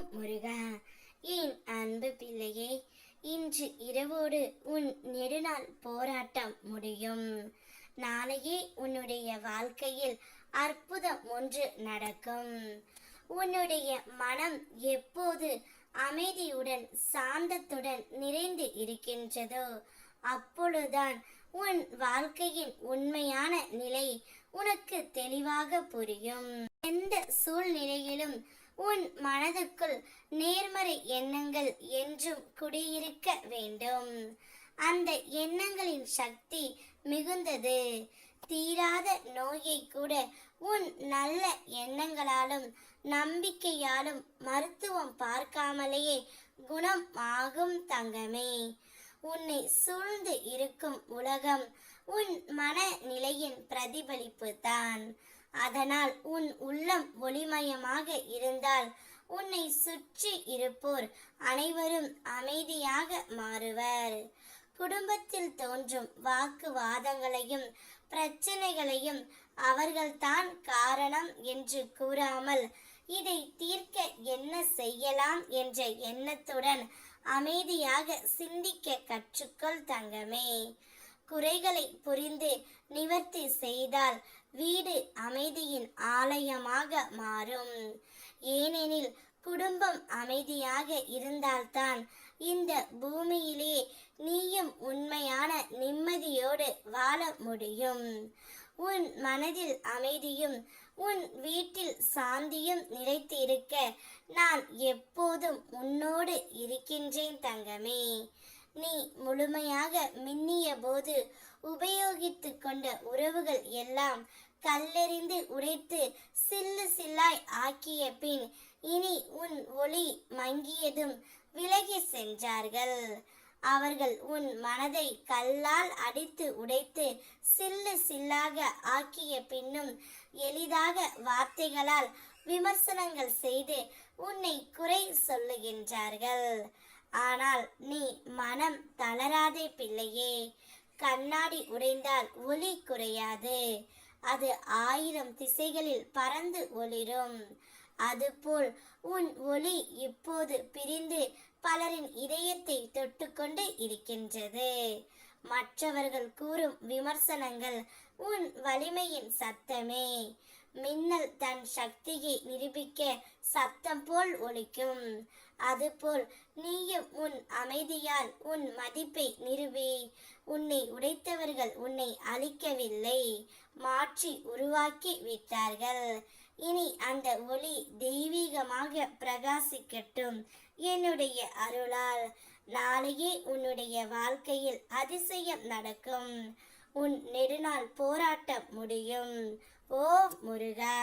ஓம் முருகா. என் அன்பு பிள்ளையே, இன்று இரவோடு உன் நெடுநாள் போராட்டம் முடியும். நாளையே உன்னுடைய வாழ்க்கையில் அற்புதம் ஒன்று நடக்கும். உன்னுடைய மனம் எப்போது அமைதியுடன் சாந்தத்துடன் நிறைந்து இருக்கின்றதோ அப்பொழுதுதான் உன் வாழ்க்கையின் உண்மையான நிலை உனக்கு தெளிவாக புரியும். எந்த சூழ்நிலையிலும் உன் மனதுக்குள் நேர்மறை எண்ணங்கள் என்றும் குடியிருக்க வேண்டும். அந்த எண்ணங்களின் சக்தி மிகுந்தது. தீராத நோயை கூட உன் நல்ல எண்ணங்களாலும் நம்பிக்கையாலும் மருத்துவம் பார்க்காமலேயே குணம் ஆகும் தங்கமே. உன்னை சூழ்ந்து இருக்கும் உலகம் உன் மனநிலையின் பிரதிபலிப்பு தான். அதனால் உன் உள்ளம் ஒளிமயமாக இருந்தால் உன்னை சுற்றி இருப்போர் அனைவரும் அமைதியாக மாறுவர். குடும்பத்தில் தோன்றும் வாக்குவாதங்களையும் பிரச்சனைகளையும் அவர்கள்தான் காரணம் என்று கூறாமல் இதை தீர்க்க என்ன செய்யலாம் என்ற எண்ணத்துடன் அமைதியாக சிந்திக்க கற்றுக்கொள் தங்கமே. குறைகளை புரிந்து நிவர்த்தி செய்தால் வீடு அமைதியின் ஆலயமாக மாறும். ஏனெனில் குடும்பம் அமைதியாக இருந்தால்தான் இந்த பூமியிலே நீயும் உண்மையான நிம்மதியோடு வாழ முடியும். உன் மனதில் அமைதியும் உன் வீட்டில் சாந்தியும் நிலைத்து இருக்க நான் எப்போதும் உன்னோடு இருக்கின்றேன் தங்கமே. நீ முழுமையாக மின்னிய போது உபயோகித்து கொண்ட உறவுகள் எல்லாம் கல்லெறிந்து உடைத்து சில்லு சில்லாய் ஆக்கிய பின் இனி உன் ஒளி மங்கியதும் விலகி சென்றார்கள். அவர்கள் உன் மனதை கல்லால் அடித்து உடைத்து சில்லு சில்லாக ஆக்கிய பின்னும் எளிதாக வார்த்தைகளால் விமர்சனங்கள் செய்து உன்னை குறை சொல்லுகின்றார்கள். ஆனால் நீ மனம் தளராதே பிள்ளையே. கண்ணாடி உடைந்தால் ஒளி குறையாது, அது 1000 திசைகளில் பறந்து ஒளிரும். அதுபோல் உன் ஒளி இப்போது பிரிந்து பலரின் இதயத்தை தொட்டுக்கொண்டு இருக்கின்றது. மற்றவர்கள் கூறும் விமர்சனங்கள் உன் வலிமையின் சத்தமே. மின்னல் தன் சக்தியை நிரூபிக்க சத்தம் போல் ஒலிக்கும். அதுபோல் நீயும் உன் அமைதியால் உன் மதிப்பை நிரூபி. உன்னை உடைத்தவர்கள் உன்னை அழிக்கவில்லை, மாற்றி உருவாக்கி விட்டார்கள். இனி அந்த ஒளி தெய்வீகமாக பிரகாசிக்கட்டும் என்னுடைய அருளால். நாளையே உன்னுடைய வாழ்க்கையில் அதிசயம் நடக்கும். உன் நெடுநாள் போராட்டம் முடியும். ஓ முருகா.